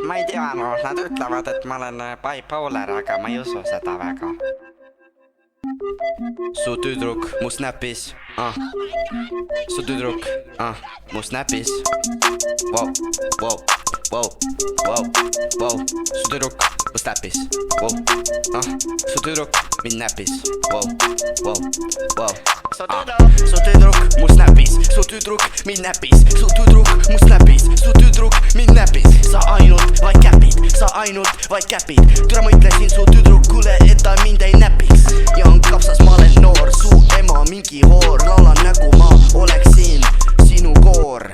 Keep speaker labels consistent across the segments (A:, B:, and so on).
A: Ma ei tea, no nad ütlevad, et ma olen bipolar, aga ma ei usu seda väga. Su tüdruk mu snapis, Su tüdruk, mu snapis. Wow, wow, wow, wow, wow. Su tüdruk mu snapis, wow, su tüdruk mind näpis, wow, wow, wow. Su tüdruk mu snapis, su tüdruk mind näpis, su tüdruk mu snapis, su tüdruk mind näpis. Sa ainult vaid käpid, Türa ma ütlesin su tüdrukule, et ta mind ei näpiks. Ja on kapsas, ma olen noor, su ema mingi hoor. Laulan nagu ma oleksin sinu koor.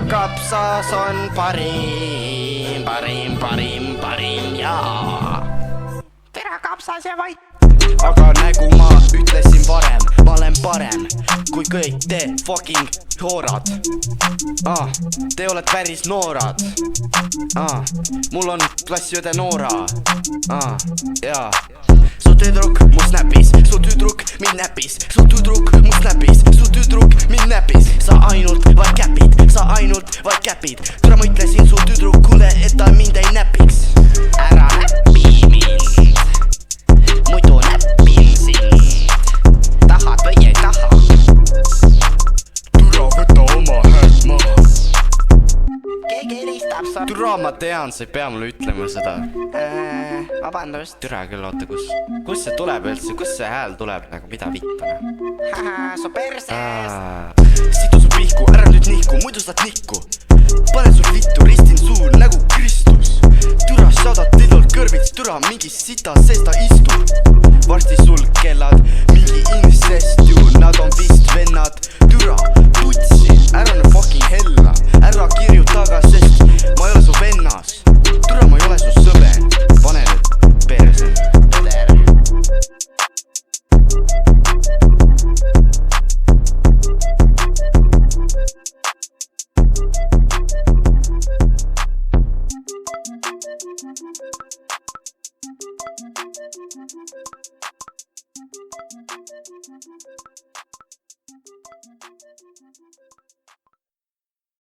A: Kapsas on parim ja tere kapsas ja vait. Aga nagu ma ütlesin varem, ma olen parem kui kõik te fucking hoorad. Te oled päris noorad. Mul on klassiõde Noora. Jaa. Su tüdruk mu snapis, su tüdruk mind näpis, su tüdruk mu snapis, su tüdruk mind näpis. Sa ainult vaid käpid, Türa ma ütlesin su tüdrukule, et ta mind ei näpiks. Ära näpi mind, muidu näpin sind. Tahad või ei taha? Türa võta oma häält maha. Keegi helistab sa. Türa ma tean, sa ei pea mulle ütlema seda. Vabandust. Türa küll, oota, kus see tuleb üldse, kus see hääl tuleb, nagu mida vittana? Su persest. Sidu su pihku, ära nüüd nihku, muidu saad nikku. Panen sul vittu, ristin suul nagu Kristus. Türa shoutout Lidl kõrvits, türa mingi sita sees ta